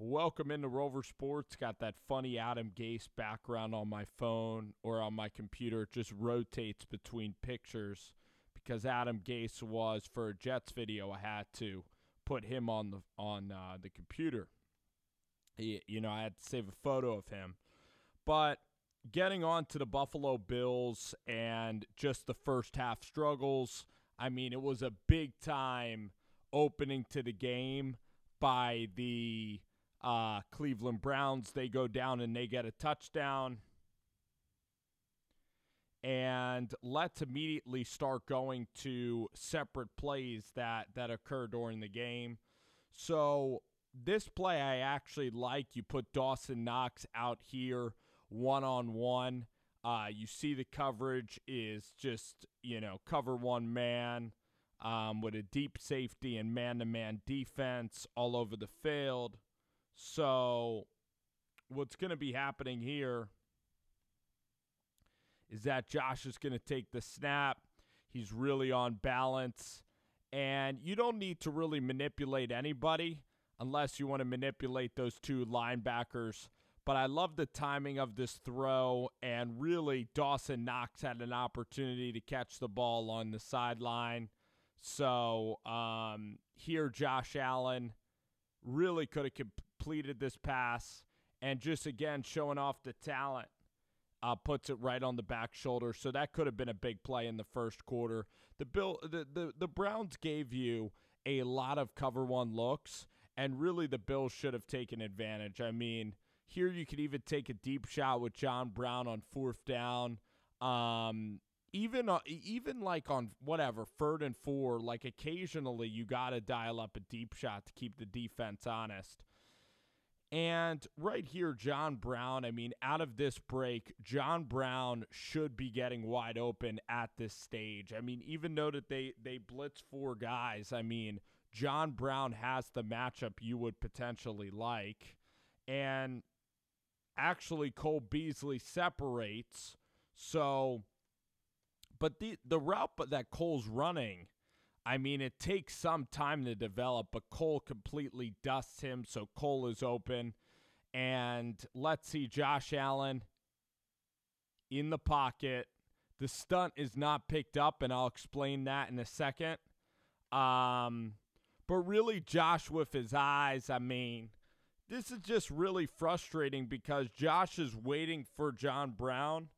Welcome into Rover Sports. Got that funny Adam Gase background on my phone or on my computer. It just rotates between pictures because Adam Gase was, for a Jets video, I had to put him on the computer. I had to save a photo of him. But getting on to the Buffalo Bills and just the first half struggles, I mean, it was a big time opening to the game by the Cleveland Browns. They go down and they get a touchdown. And let's immediately start going to separate plays that occur during the game. So this play I actually like. You put Dawson Knox out here one-on-one. You see the coverage is just, cover one man with a deep safety and man-to-man defense all over the field. So what's going to be happening here is that Josh is going to take the snap. He's really on balance. And you don't need to really manipulate anybody unless you want to manipulate those two linebackers. But I love the timing of this throw, and really Dawson Knox had an opportunity to catch the ball on the sideline. So here Josh Allen really could have completed this pass, and just again showing off the talent, puts it right on the back shoulder. So that could have been a big play in the first quarter. The Browns gave you a lot of cover one looks, and really the Bills should have taken advantage. I mean, here you could even take a deep shot with John Brown on fourth down. Even like on whatever, 3rd and 4, like occasionally you got to dial up a deep shot to keep the defense honest. And right here, John Brown, I mean, out of this break, John Brown should be getting wide open at this stage. I mean, even though that they blitz 4 guys, I mean, John Brown has the matchup you would potentially like. And actually, Cole Beasley separates. So, but the route that Cole's running, I mean, it takes some time to develop, but Cole completely dusts him, so Cole is open. And let's see, Josh Allen in the pocket. The stunt is not picked up, and I'll explain that in a second. But really, Josh with his eyes, I mean, this is just really frustrating because Josh is waiting for John Brown,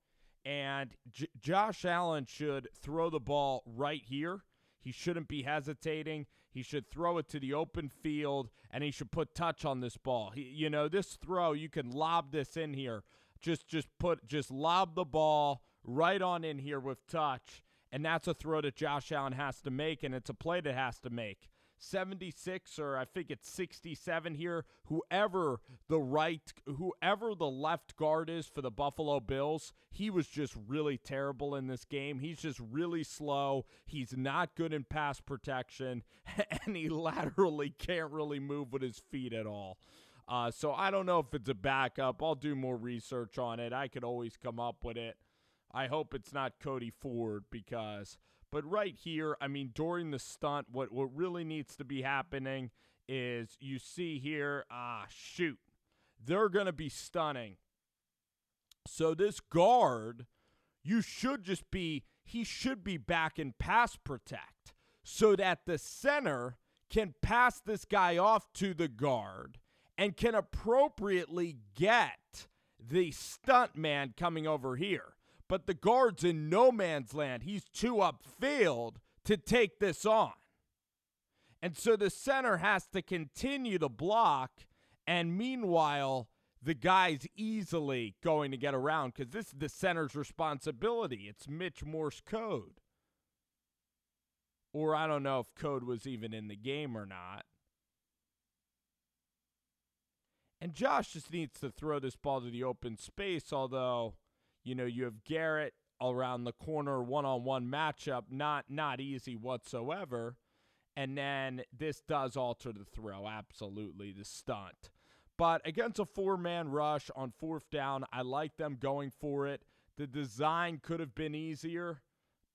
and Josh Allen should throw the ball right here. He shouldn't be hesitating. He should throw it to the open field, and he should put touch on this ball. This throw, you can lob this in here. Just lob the ball right on in here with touch, and that's a throw that Josh Allen has to make, and it's a play that has to make. 76, or I think it's 67 here, whoever the left guard is for the Buffalo Bills, he was just really terrible in this game. He's just really slow. He's not good in pass protection, and he laterally can't really move with his feet at all. So I don't know if it's a backup. I'll do more research on it. I could always come up with it. I hope it's not Cody Ford But right here, I mean, during the stunt, what really needs to be happening is you see here, they're going to be stunning. So this guard, he should be back in pass protect so that the center can pass this guy off to the guard and can appropriately get the stunt man coming over here. But the guard's in no man's land. He's too upfield to take this on. And so the center has to continue to block, and meanwhile, the guy's easily going to get around because this is the center's responsibility. It's Mitch Morse code. Or I don't know if code was even in the game or not. And Josh just needs to throw this ball to the open space, although, you have Garrett around the corner, one-on-one matchup, not easy whatsoever. And then this does alter the throw, absolutely, the stunt. But against a 4-man rush on 4th down, I like them going for it. The design could have been easier,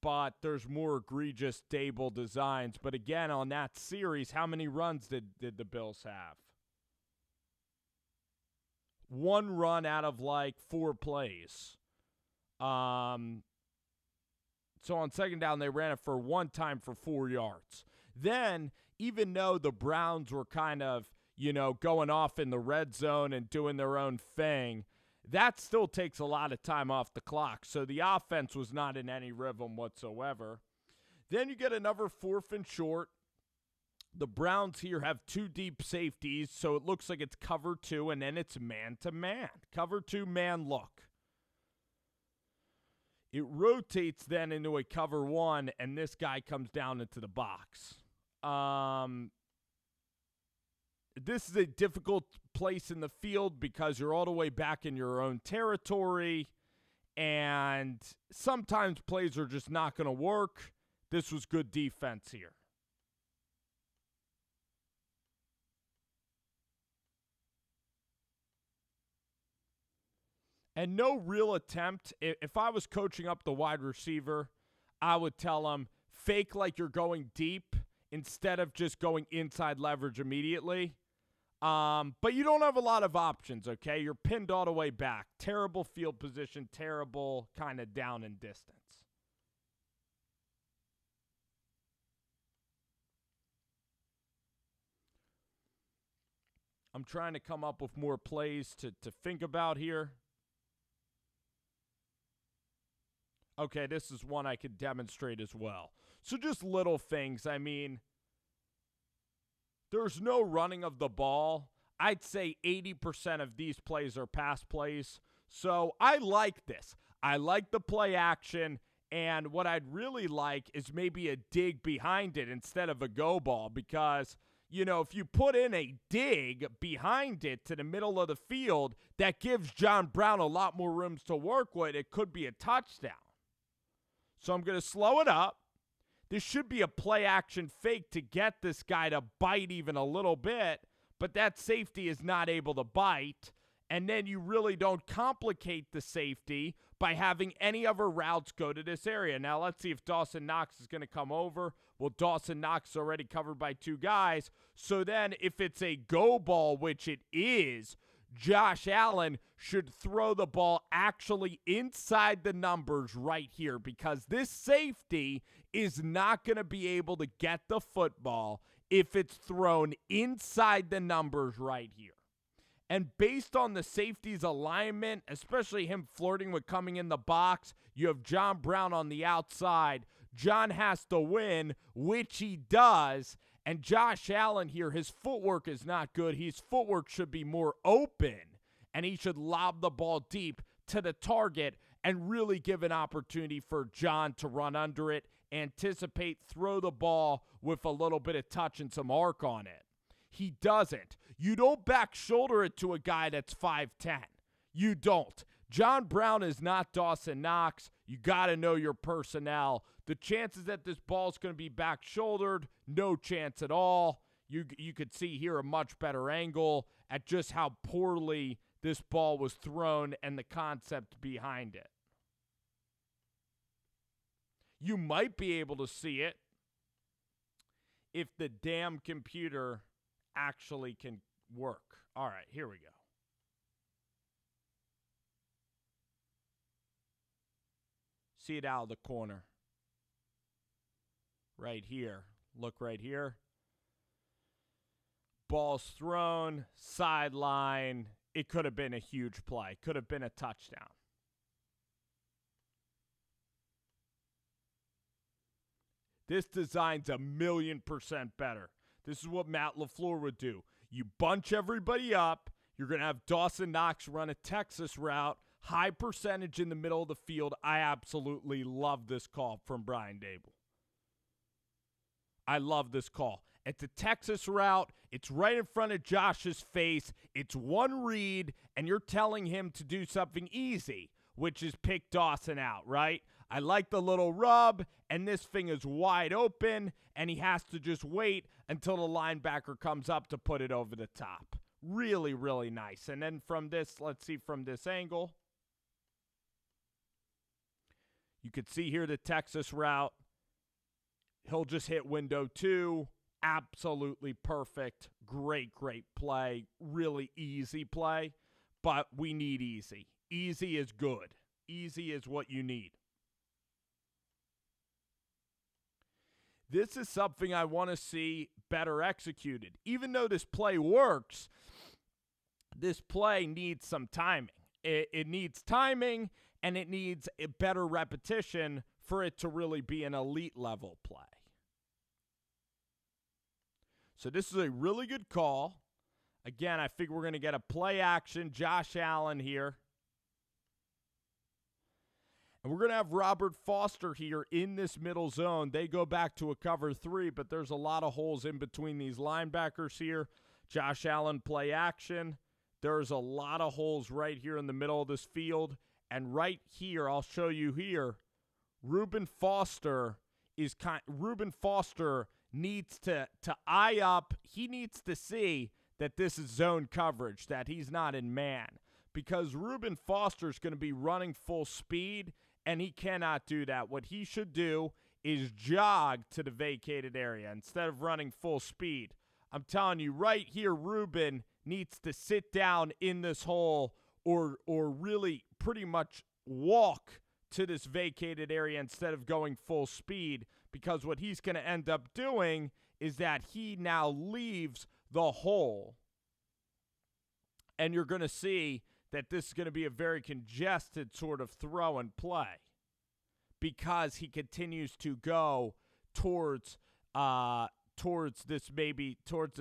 but there's more egregious Dable designs. But again, on that series, how many runs did the Bills have? 1 run out of like 4 plays. So on second down, they ran it for 1 time for 4 yards. Then, even though the Browns were kind of, going off in the red zone and doing their own thing, that still takes a lot of time off the clock. So the offense was not in any rhythm whatsoever. Then you get another 4th and short. The Browns here have 2 deep safeties, so it looks like it's cover 2, and then it's man-to-man. Cover 2, man look. It rotates then into a cover 1, and this guy comes down into the box. This is a difficult place in the field because you're all the way back in your own territory, and sometimes plays are just not going to work. This was good defense here. And no real attempt. If I was coaching up the wide receiver, I would tell him, fake like you're going deep instead of just going inside leverage immediately. But you don't have a lot of options, okay? You're pinned all the way back. Terrible field position, terrible kind of down and distance. I'm trying to come up with more plays to think about here. Okay, this is one I could demonstrate as well. So just little things. I mean, there's no running of the ball. I'd say 80% of these plays are pass plays. So I like this. I like the play action. And what I'd really like is maybe a dig behind it instead of a go ball. Because, if you put in a dig behind it to the middle of the field, that gives John Brown a lot more rooms to work with. It could be a touchdown. So I'm going to slow it up. This should be a play action fake to get this guy to bite even a little bit, but that safety is not able to bite. And then you really don't complicate the safety by having any other routes go to this area. Now let's see if Dawson Knox is going to come over. Well, Dawson Knox is already covered by 2 guys. So then if it's a go ball, which it is, Josh Allen should throw the ball actually inside the numbers right here because this safety is not going to be able to get the football if it's thrown inside the numbers right here. And based on the safety's alignment, especially him flirting with coming in the box, you have John Brown on the outside. John has to win, which he does. And Josh Allen here, his footwork is not good. His footwork should be more open, and he should lob the ball deep to the target and really give an opportunity for John to run under it, anticipate, throw the ball with a little bit of touch and some arc on it. He doesn't. You don't back shoulder it to a guy that's 5'10". You don't. John Brown is not Dawson Knox. You got to know your personnel. The chances that this ball's going to be back shouldered, no chance at all. You could see here a much better angle at just how poorly this ball was thrown and the concept behind it. You might be able to see it if the damn computer actually can work. All right, here we go. See it out of the corner. Right here. Look right here. Ball's thrown, sideline. It could have been a huge play. Could have been a touchdown. This design's 1,000,000% better. This is what Matt LaFleur would do. You bunch everybody up. You're going to have Dawson Knox run a Texas route. High percentage in the middle of the field. I absolutely love this call from Brian Daboll. I love this call. It's a Texas route. It's right in front of Josh's face. It's one read, and you're telling him to do something easy, which is pick Dawson out, right? I like the little rub, and this thing is wide open, and he has to just wait until the linebacker comes up to put it over the top. Really, really nice. And then from this, let's see from this angle. You could see here the Texas route. He'll just hit window 2. Absolutely perfect. Great, great play. Really easy play. but we need easy. Easy is good. Easy is what you need. This is something I want to see better executed. Even though this play works, this play needs some timing. It needs timing, and it needs a better repetition for it to really be an elite level play. So this is a really good call. Again, I think we're going to get a play action Josh Allen here. And we're going to have Robert Foster here in this middle zone. They go back to a cover 3, but there's a lot of holes in between these linebackers here. Josh Allen play action. There's a lot of holes right here in the middle of this field. And right here, I'll show you here, Reuben Foster needs to eye up. He needs to see that this is zone coverage, that he's not in man. Because Reuben Foster is going to be running full speed, and he cannot do that. What he should do is jog to the vacated area instead of running full speed. I'm telling you, right here, Reuben needs to sit down in this hole or really pretty much walk to this vacated area instead of going full speed, because what he's going to end up doing is that he now leaves the hole. And you're going to see that this is going to be a very congested sort of throw and play because he continues to go towards this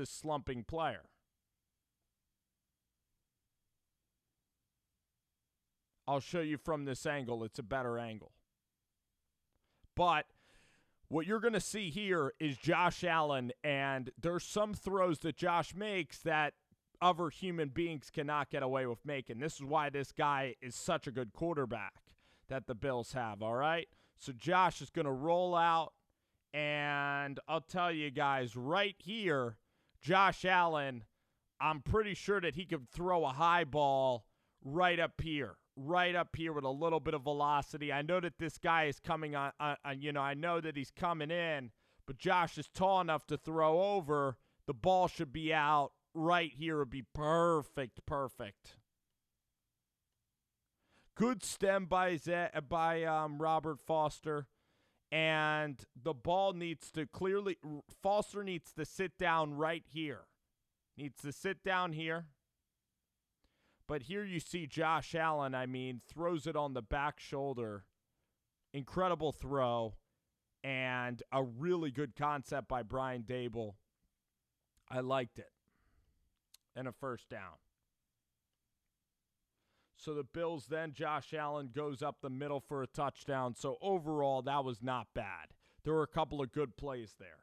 slumping player. I'll show you from this angle. It's a better angle. But what you're going to see here is Josh Allen, and there's some throws that Josh makes that other human beings cannot get away with making. This is why this guy is such a good quarterback that the Bills have, all right? So Josh is going to roll out, and I'll tell you guys, right here, Josh Allen, I'm pretty sure that he could throw a high ball right up here with a little bit of velocity. I know that this guy is coming on, I know that he's coming in, but Josh is tall enough to throw over. The ball should be out. Right here would be perfect. Good stem by Robert Foster, and the ball needs to Foster needs to sit down right here. Needs to sit down here. But here you see Josh Allen, throws it on the back shoulder. Incredible throw, and a really good concept by Brian Daboll. I liked it. And a first down. So the Bills then, Josh Allen goes up the middle for a touchdown. So overall, that was not bad. There were a couple of good plays there.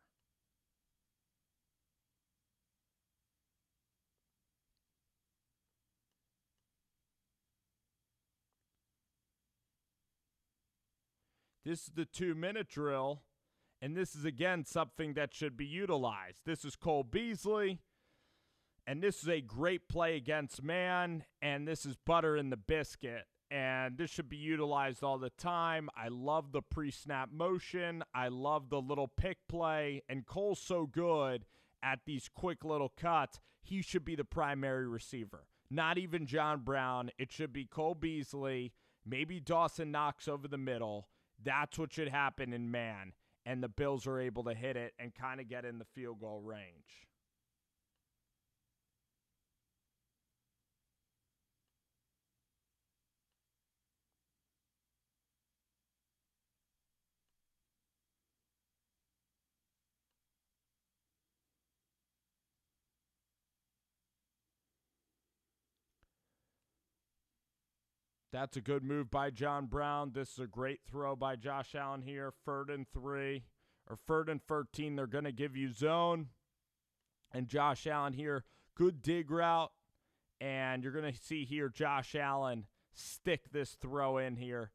This is the 2-minute drill, and this is, again, something that should be utilized. This is Cole Beasley. And this is a great play against man, and this is butter in the biscuit. And this should be utilized all the time. I love the pre-snap motion. I love the little pick play. And Cole's so good at these quick little cuts. He should be the primary receiver. Not even John Brown. It should be Cole Beasley, maybe Dawson Knox over the middle. That's what should happen in man. And the Bills are able to hit it and kind of get in the field goal range. That's a good move by John Brown. This is a great throw by Josh Allen here. 3rd and 3, or 3rd and 13. They're going to give you zone. And Josh Allen here, good dig route. And you're going to see here Josh Allen stick this throw in here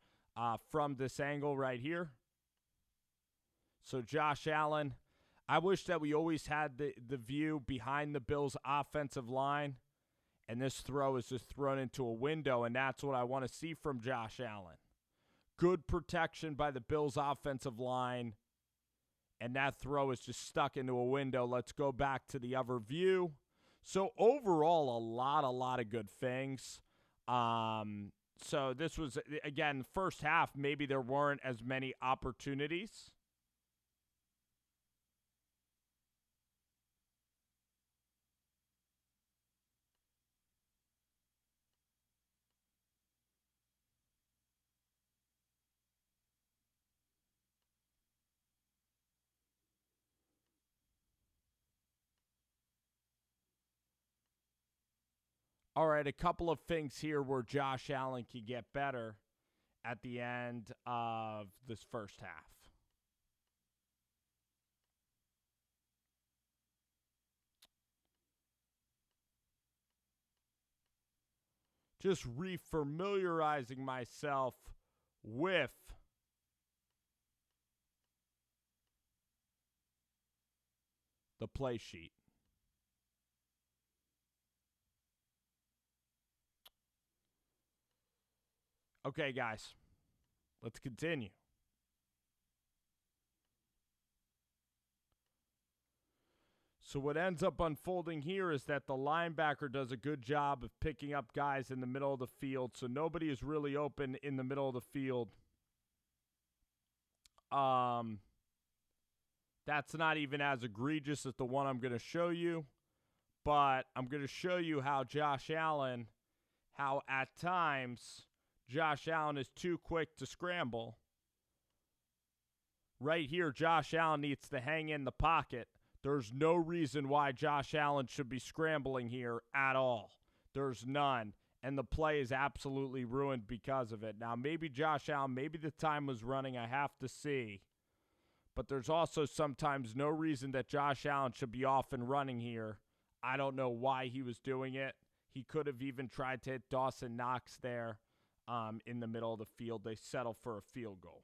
from this angle right here. So Josh Allen, I wish that we always had the view behind the Bills' offensive line. And this throw is just thrown into a window, and that's what I want to see from Josh Allen. Good protection by the Bills' offensive line, and that throw is just stuck into a window. Let's go back to the other view. So overall, a lot of good things. So this was, again, first half, maybe there weren't as many opportunities. All right, a couple of things here where Josh Allen can get better at the end of this first half. Just refamiliarizing myself with the play sheet. Okay, guys, let's continue. So what ends up unfolding here is that the linebacker does a good job of picking up guys in the middle of the field, so nobody is really open in the middle of the field. That's not even as egregious as the one I'm going to show you, but I'm going to show you how at times Josh Allen is too quick to scramble. Right here, Josh Allen needs to hang in the pocket. There's no reason why Josh Allen should be scrambling here at all. There's none. And the play is absolutely ruined because of it. Now, maybe Josh Allen, maybe the time was running. I have to see. But there's also sometimes no reason that Josh Allen should be off and running here. I don't know why he was doing it. He could have even tried to hit Dawson Knox there in the middle of the field. They settle for a field goal.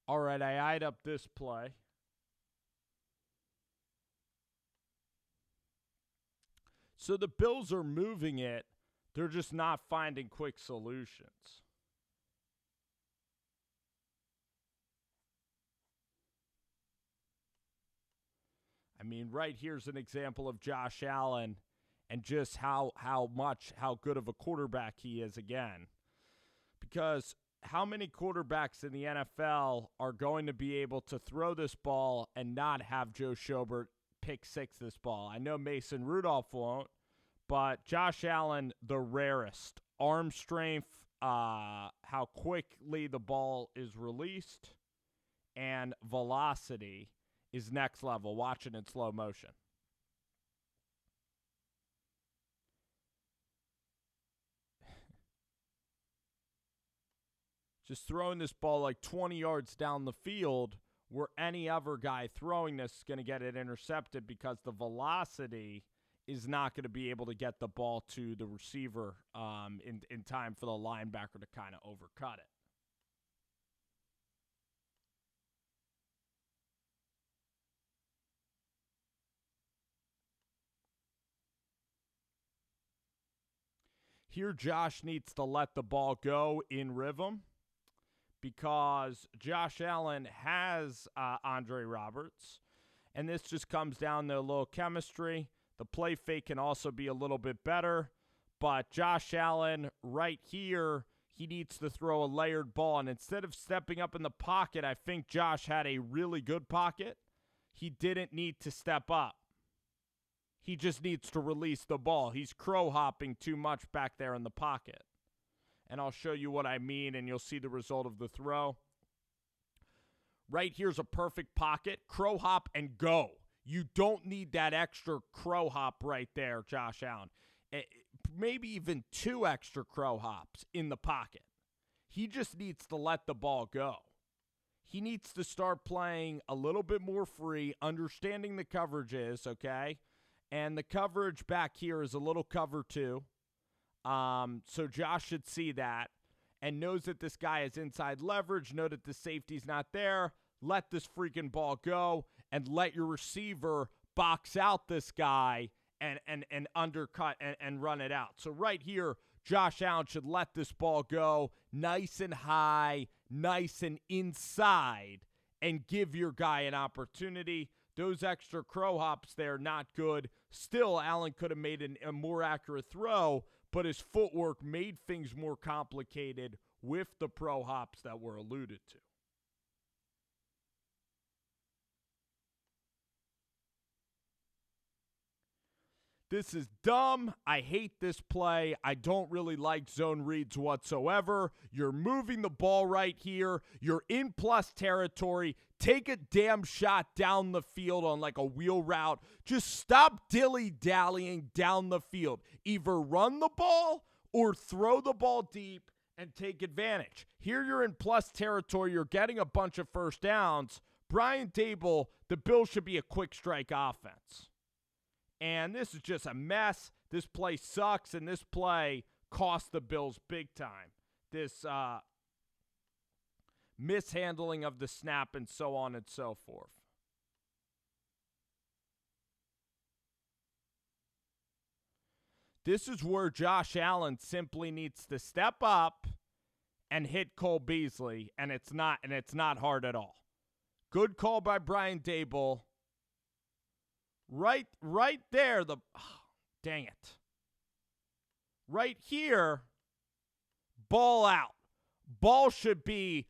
All right, I eyed up this play. So the Bills are moving it. They're just not finding quick solutions. I mean, right here's an example of Josh Allen and just how good of a quarterback he is again. Because how many quarterbacks in the NFL are going to be able to throw this ball and not have Joe Schobert pick six this ball? I know Mason Rudolph won't, but Josh Allen, the rarest. Arm strength, how quickly the ball is released, and velocity is next level. Watch it in slow motion. Just throwing this ball like 20 yards down the field where any other guy throwing this is going to get it intercepted because the velocity is not going to be able to get the ball to the receiver in time for the linebacker to kind of overcut it. Here, Josh needs to let the ball go in rhythm because Josh Allen has Andre Roberts, and this just comes down to a little chemistry. The play fake can also be a little bit better, but Josh Allen right here, he needs to throw a layered ball, and instead of stepping up in the pocket, I think Josh had a really good pocket. He didn't need to step up. He just needs to release the ball. He's crow hopping too much back there in the pocket. And I'll show you what I mean, and you'll see the result of the throw. Right here's a perfect pocket. Crow hop and go. You don't need that extra crow hop right there, Josh Allen. Maybe even two extra crow hops in the pocket. He just needs to let the ball go. He needs to start playing a little bit more free, understanding the coverages, okay? And the coverage back here is a little cover two. So Josh should see that. and knows that this guy has inside leverage, know that the safety's not there, let this freaking ball go and let your receiver box out this guy and undercut and run it out. So right here, Josh Allen should let this ball go nice and high, nice and inside, and give your guy an opportunity. Those extra crow hops there, not good. Still, Allen could have made a more accurate throw, but his footwork made things more complicated with the pro hops that were alluded to. This is dumb. I hate this play. I don't really like zone reads whatsoever. You're moving the ball right here. You're in plus territory. Take a damn shot down the field on like a wheel route. Just stop dilly-dallying down the field. Either run the ball or throw the ball deep and take advantage. Here you're in plus territory. You're getting a bunch of first downs. Brian Daboll, the Bills should be a quick strike offense. And this is just a mess. This play sucks, and this play cost the Bills big time. This mishandling of the snap and so on and so forth. This is where Josh Allen simply needs to step up and hit Cole Beasley, and it's not hard at all. Good call by Brian Daboll. Right there, dang it. Right here, ball out. Ball should be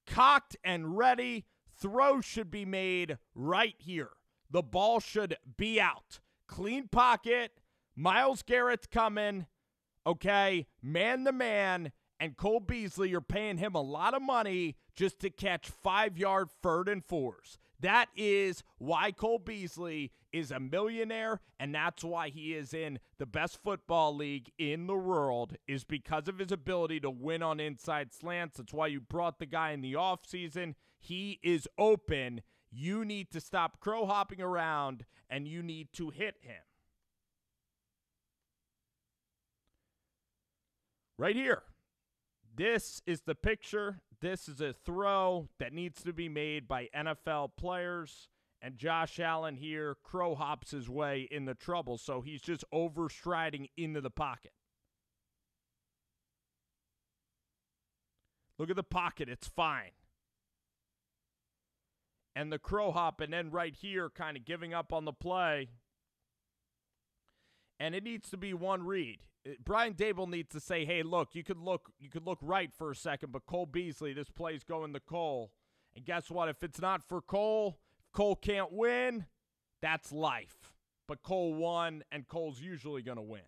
cocked and ready. Throw should be made right here. The ball should be out. Clean pocket. Myles Garrett's coming. Okay, man to man. And Cole Beasley, you're paying him a lot of money just to catch 5-yard 3rd and 4s. That is why Cole Beasley is a millionaire, and that's why he is in the best football league in the world, is because of his ability to win on inside slants. That's why you brought the guy in the offseason. He is open. You need to stop crow hopping around, and you need to hit him. Right here. This is the picture. This is a throw that needs to be made by NFL players. And Josh Allen here crow hops his way into trouble. So he's just overstriding into the pocket. Look at the pocket. It's fine. And the crow hop, and then right here kind of giving up on the play. And it needs to be one read. Brian Daboll needs to say, hey, look, you could look right for a second, but Cole Beasley, this play's going to Cole. And guess what? If it's not for Cole, if Cole can't win, that's life. But Cole won, and Cole's usually going to win.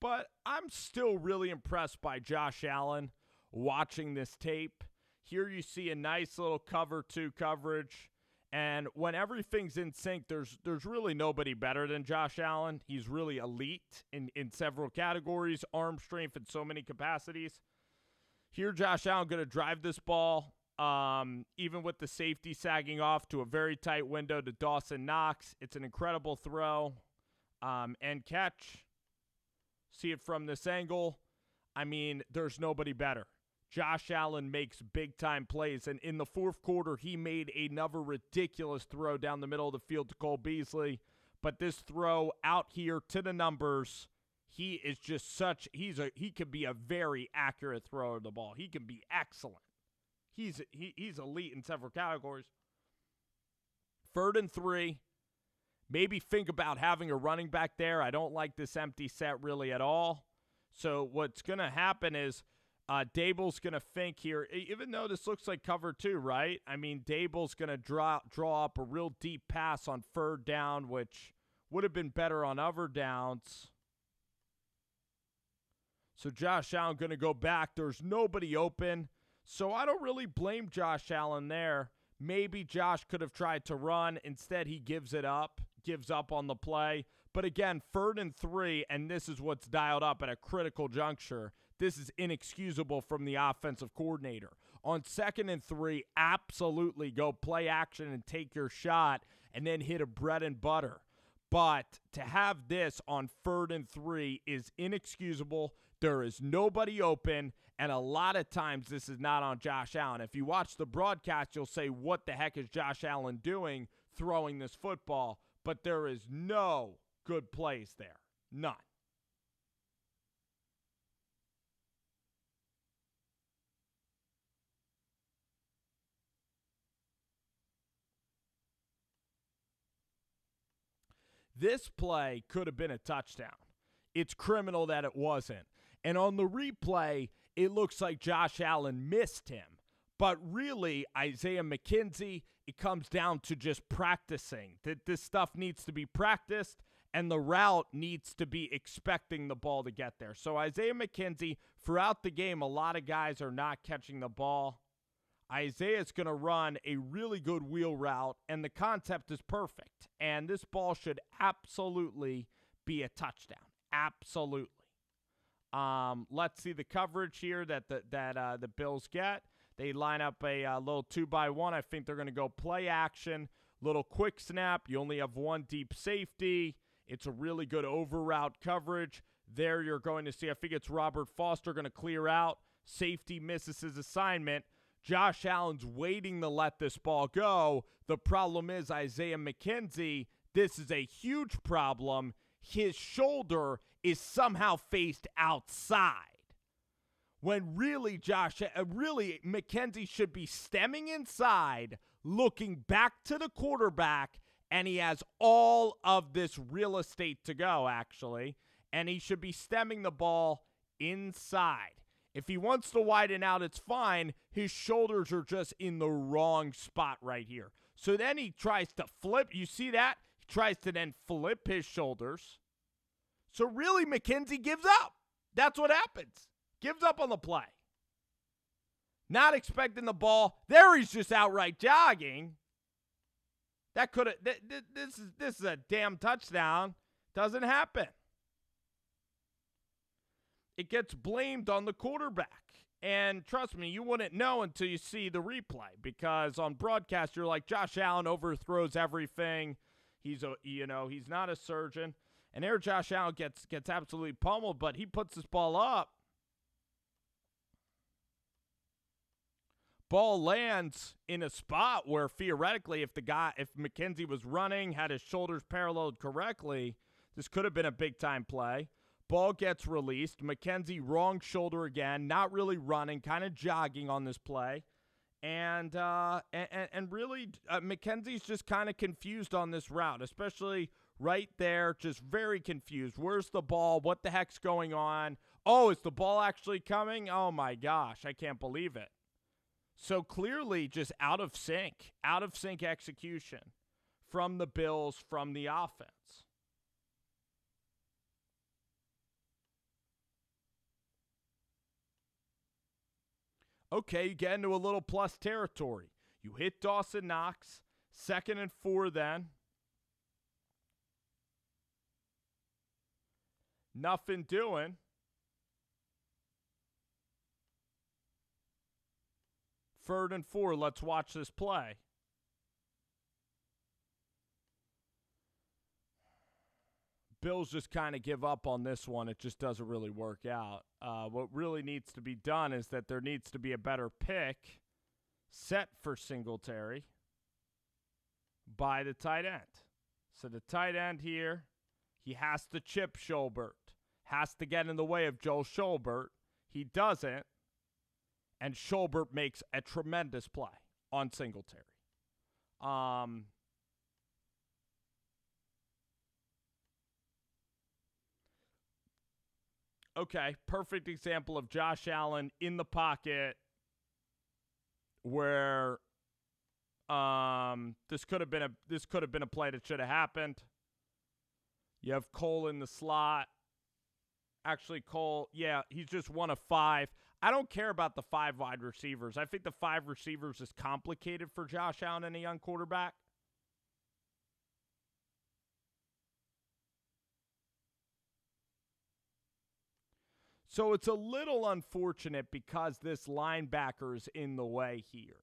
But I'm still really impressed by Josh Allen watching this tape. Here you see a nice little cover 2 coverage. And when everything's in sync, there's really nobody better than Josh Allen. He's really elite in several categories, arm strength in so many capacities. Here, Josh Allen going to drive this ball, even with the safety sagging off to a very tight window to Dawson Knox. It's an incredible throw and catch. See it from this angle. I mean, there's nobody better. Josh Allen makes big-time plays, and in the fourth quarter, he made another ridiculous throw down the middle of the field to Cole Beasley. But this throw out here to the numbers, he is just he could be a very accurate thrower of the ball. He can be excellent. He's elite in several categories. 3rd and 3. Maybe think about having a running back there. I don't like this empty set really at all. So what's going to happen is Daboll's going to think here, even though this looks like cover 2, right? I mean, Daboll's going to draw up a real deep pass on 3rd down, which would have been better on other downs. So Josh Allen going to go back. There's nobody open. So I don't really blame Josh Allen there. Maybe Josh could have tried to run. Instead, he gives up on the play. But again, 3rd and 3, and this is what's dialed up at a critical juncture. This is inexcusable from the offensive coordinator. On 2nd and 3, absolutely go play action and take your shot and then hit a bread and butter. But to have this on 3rd and 3 is inexcusable. There is nobody open, and a lot of times this is not on Josh Allen. If you watch the broadcast, you'll say, what the heck is Josh Allen doing throwing this football? But there is no good plays there. None. This play could have been a touchdown. It's criminal that it wasn't. And on the replay, it looks like Josh Allen missed him. But really, Isaiah McKenzie, it comes down to just practicing. That this stuff needs to be practiced, and the route needs to be expecting the ball to get there. So Isaiah McKenzie, throughout the game, a lot of guys are not catching the ball. Isaiah's going to run a really good wheel route, and the concept is perfect. And this ball should absolutely be a touchdown. Absolutely. Let's see the coverage here that the Bills get. They line up a little 2-by-1. I think they're going to go play action, little quick snap. You only have one deep safety. It's a really good over route coverage. There you're going to see, I think it's Robert Foster going to clear out. Safety misses his assignment. Josh Allen's waiting to let this ball go. The problem is Isaiah McKenzie, this is a huge problem. His shoulder is somehow faced outside. When really McKenzie should be stemming inside, looking back to the quarterback, and he has all of this real estate to go, actually, and he should be stemming the ball inside. If he wants to widen out, it's fine. His shoulders are just in the wrong spot right here. So then he tries to flip. You see that? He tries to then flip his shoulders. So really, McKenzie gives up. That's what happens. Gives up on the play. Not expecting the ball. There he's just outright jogging. That could have. This is a damn touchdown. Doesn't happen. It gets blamed on the quarterback. And trust me, you wouldn't know until you see the replay, because on broadcast you're like, Josh Allen overthrows everything. He's not a surgeon. And there Josh Allen gets absolutely pummeled, but he puts this ball up. Ball lands in a spot where theoretically if McKenzie was running, had his shoulders paralleled correctly, this could have been a big time play. Ball gets released. McKenzie, wrong shoulder again, not really running, kind of jogging on this play. And really, McKenzie's just kind of confused on this route, especially right there, just very confused. Where's the ball? What the heck's going on? Oh, is the ball actually coming? Oh, my gosh, I can't believe it. So clearly just out of sync execution from the Bills, from the offense. Okay, you get into a little plus territory. You hit Dawson Knox, 2nd and 4 then. Nothing doing. Third and 4, let's watch this play. Bills just kind of give up on this one. It just doesn't really work out. What really needs to be done is that there needs to be a better pick set for Singletary by the tight end. So the tight end here, he has to chip Schobert, has to get in the way of Joe Schobert. He doesn't, and Schobert makes a tremendous play on Singletary. Okay, perfect example of Josh Allen in the pocket where this could have been a play that should have happened. You have Cole in the slot. Actually, Cole, yeah, he's just one of 5. I don't care about the 5 wide receivers. I think the 5 receivers is complicated for Josh Allen and a young quarterback. So it's a little unfortunate because this linebacker is in the way here.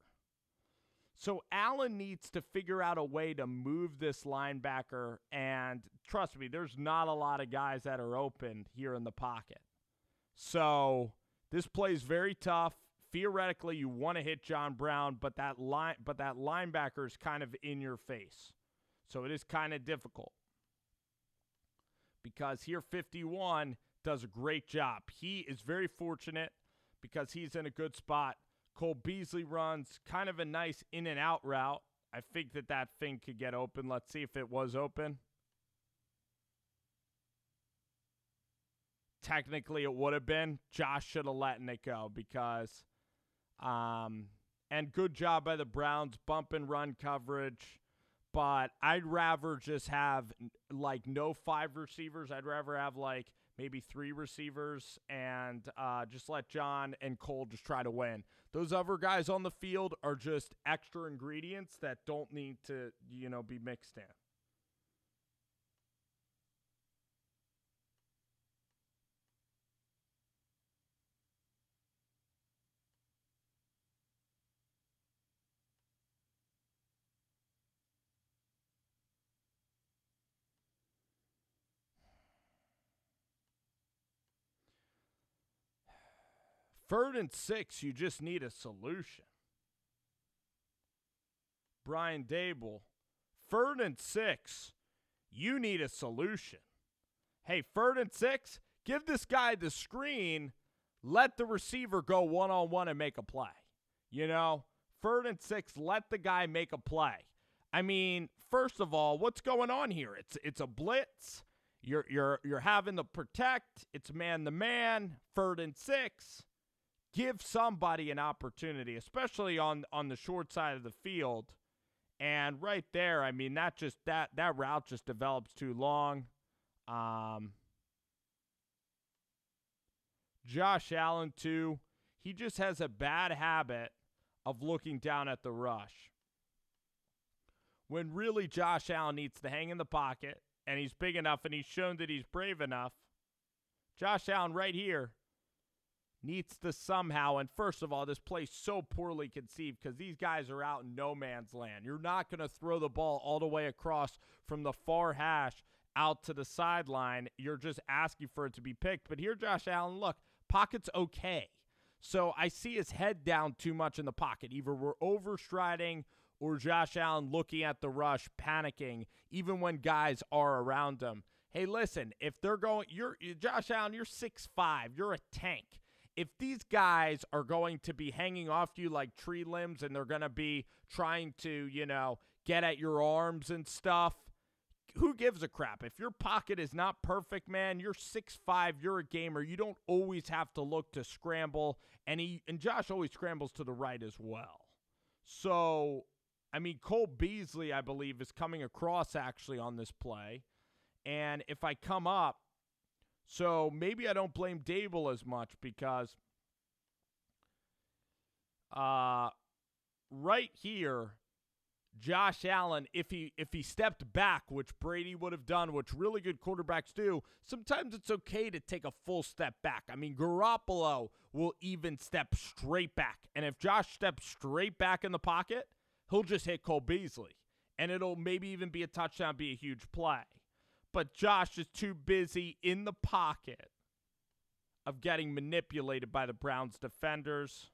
So Allen needs to figure out a way to move this linebacker, and trust me, there's not a lot of guys that are open here in the pocket. So this play's very tough. Theoretically, you want to hit John Brown, but that linebacker is kind of in your face. So it is kind of difficult. Because here 51 does a great job. He is very fortunate because he's in a good spot. Cole Beasley runs kind of a nice in and out route. I think that thing could get open. Let's see if it was open. Technically, it would have been. Josh should have let it go because, and good job by the Browns, bump and run coverage. But I'd rather just have, like, no 5 receivers. I'd rather have, like, maybe 3 receivers and just let John and Cole just try to win. Those other guys on the field are just extra ingredients that don't need to, be mixed in. Third and 6, you just need a solution. Brian Dable, third and 6, you need a solution. Hey, third and 6, give this guy the screen, let the receiver go one-on-one and make a play. Third and 6, let the guy make a play. I mean, first of all, what's going on here? It's a blitz. You're having to protect. It's man-to-man, third and 6. Give somebody an opportunity, especially on the short side of the field. And right there, I mean, that route just develops too long. Josh Allen, too, he just has a bad habit of looking down at the rush. When really Josh Allen needs to hang in the pocket, and he's big enough, and he's shown that he's brave enough. Josh Allen right here needs to somehow, and first of all, this play's so poorly conceived because these guys are out in no man's land. You're not going to throw the ball all the way across from the far hash out to the sideline. You're just asking for it to be picked. But here, Josh Allen, look, pocket's okay. So I see his head down too much in the pocket. Either we're overstriding or Josh Allen looking at the rush, panicking, even when guys are around him. Hey, listen, if they're going, Josh Allen, you're 6'5", you're a tank. If these guys are going to be hanging off you like tree limbs and they're going to be trying to, get at your arms and stuff, who gives a crap? If your pocket is not perfect, man, you're 6'5", you're a gamer. You don't always have to look to scramble, and Josh always scrambles to the right as well. So, I mean, Cole Beasley, I believe, is coming across actually on this play. And if I come up, so maybe I don't blame Dable as much because right here, Josh Allen, if he stepped back, which Brady would have done, which really good quarterbacks do, sometimes it's okay to take a full step back. I mean, Garoppolo will even step straight back. And if Josh steps straight back in the pocket, he'll just hit Cole Beasley. And it'll maybe even be a touchdown, be a huge play. But Josh is too busy in the pocket of getting manipulated by the Browns defenders.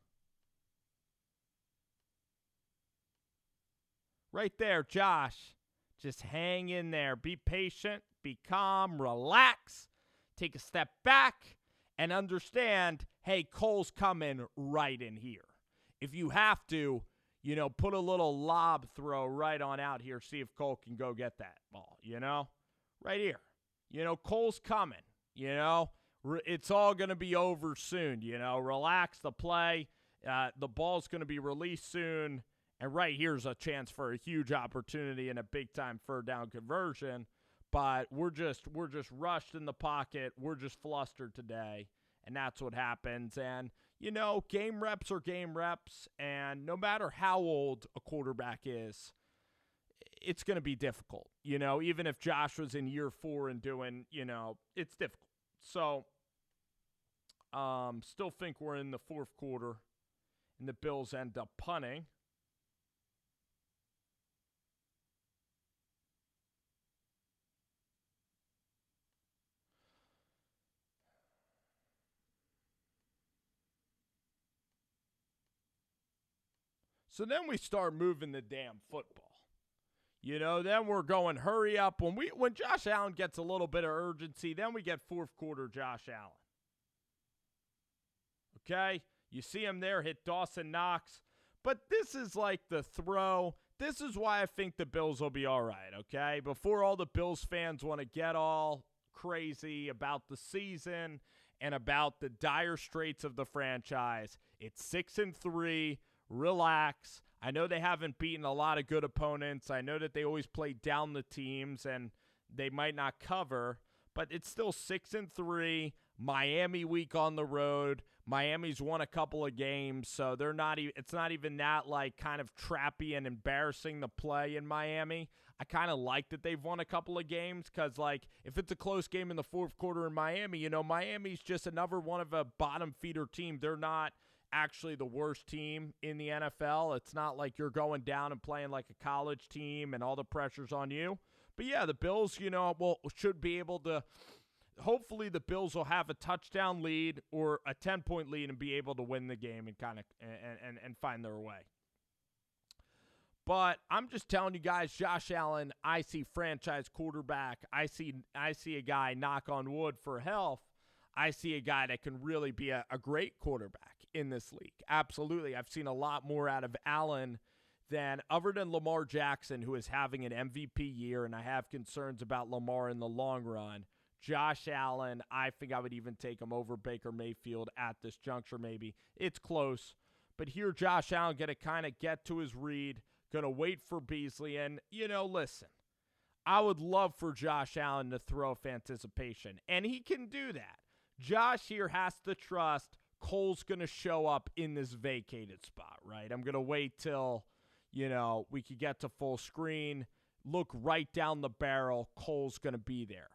Right there, Josh. Just hang in there. Be patient. Be calm. Relax. Take a step back and understand, hey, Cole's coming right in here. If you have to, put a little lob throw right on out here. See if Cole can go get that ball, Right here. Cole's coming. It's all going to be over soon. Relax the play. The ball's going to be released soon. And right here's a chance for a huge opportunity and a big-time third down conversion. But we're just rushed in the pocket. We're just flustered today. And that's what happens. And, game reps are game reps. And no matter how old a quarterback is, it's going to be difficult, even if Josh was in year 4 and doing, it's difficult. So, Still think we're in the fourth quarter, and the Bills end up punting. So then we start moving the damn football. Then we're going hurry up. When Josh Allen gets a little bit of urgency, then we get fourth quarter Josh Allen. Okay? You see him there hit Dawson Knox. But this is like the throw. This is why I think the Bills will be all right, okay? Before all the Bills fans want to get all crazy about the season and about the dire straits of the franchise, it's 6-3. Relax. I know they haven't beaten a lot of good opponents. I know that they always play down the teams and they might not cover, but it's still 6-3. Miami week on the road. Miami's won a couple of games, so it's not even that like kind of trappy and embarrassing to play in Miami. I kind of like that they've won a couple of games because, like, if it's a close game in the fourth quarter in Miami, Miami's just another one of a bottom feeder team. They're not actually the worst team in the NFL. It's not like you're going down and playing like a college team and all the pressure's on you. But yeah, the Bills, should be able to, hopefully the Bills will have a touchdown lead or a 10-point lead and be able to win the game and kind of and find their way. But I'm just telling you guys, Josh Allen, I see franchise quarterback. I see a guy, knock on wood for health. I see a guy that can really be a great quarterback in this league. Absolutely. I've seen a lot more out of Allen other than Lamar Jackson, who is having an MVP year, and I have concerns about Lamar in the long run. Josh Allen, I think I would even take him over Baker Mayfield at this juncture maybe. It's close. But here Josh Allen going to kind of get to his read, going to wait for Beasley. And, listen, I would love for Josh Allen to throw with anticipation, and he can do that. Josh here has to trust Cole's going to show up in this vacated spot, right? I'm going to wait till, we could get to full screen, look right down the barrel. Cole's going to be there.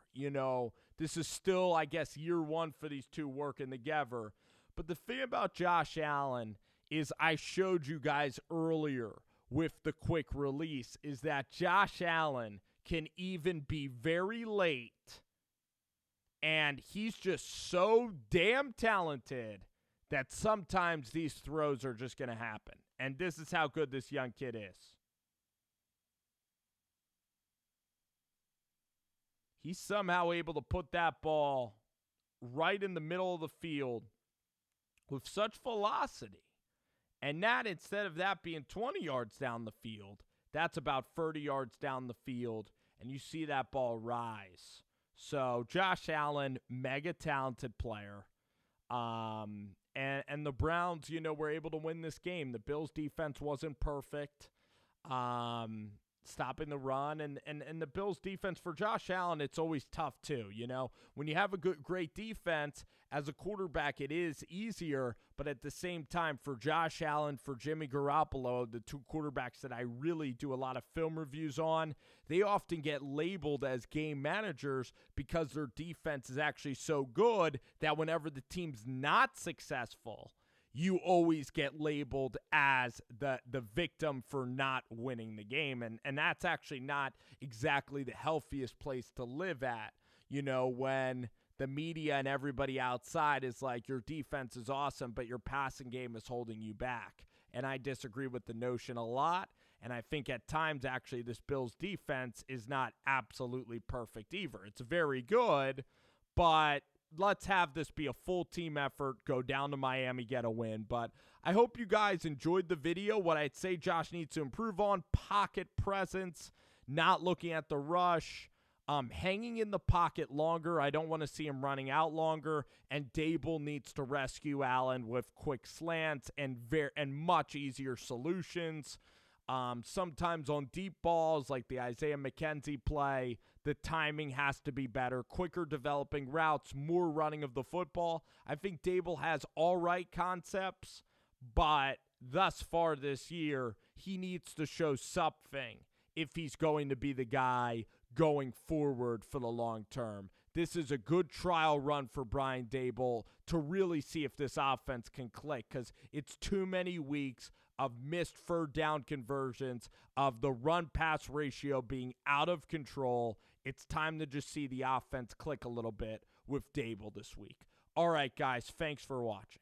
This is still, I guess, year one for these two working together. But the thing about Josh Allen is I showed you guys earlier with the quick release is that Josh Allen can even be very late. And he's just so damn talented that sometimes these throws are just going to happen. And this is how good this young kid is. He's somehow able to put that ball right in the middle of the field with such velocity. And that, instead of that being 20 yards down the field, that's about 30 yards down the field. And you see that ball rise. So Josh Allen, mega talented player. And the Browns, were able to win this game. The Bills defense wasn't perfect. Stopping the run and the Bills defense for Josh Allen, it's always tough too. When you have a great defense as a quarterback, it is easier. But at the same time, for Josh Allen, for Jimmy Garoppolo, the two quarterbacks that I really do a lot of film reviews on, they often get labeled as game managers because their defense is actually so good that whenever the team's not successful, you always get labeled as the victim for not winning the game. And that's actually not exactly the healthiest place to live at, when the media and everybody outside is like, your defense is awesome, but your passing game is holding you back. And I disagree with the notion a lot. And I think at times, actually, this Bills defense is not absolutely perfect either. It's very good, but let's have this be a full team effort, go down to Miami, get a win. But I hope you guys enjoyed the video. What I'd say Josh needs to improve on, pocket presence, not looking at the rush, hanging in the pocket longer. I don't want to see him running out longer. And Daboll needs to rescue Allen with quick slants and much easier solutions. Sometimes on deep balls like the Isaiah McKenzie play, the timing has to be better, quicker developing routes, more running of the football. I think Daboll has all right concepts, but thus far this year, he needs to show something if he's going to be the guy going forward for the long term. This is a good trial run for Brian Daboll to really see if this offense can click, because it's too many weeks of missed third down conversions, of the run-pass ratio being out of control. It's time to just see the offense click a little bit with Daboll this week. All right, guys, thanks for watching.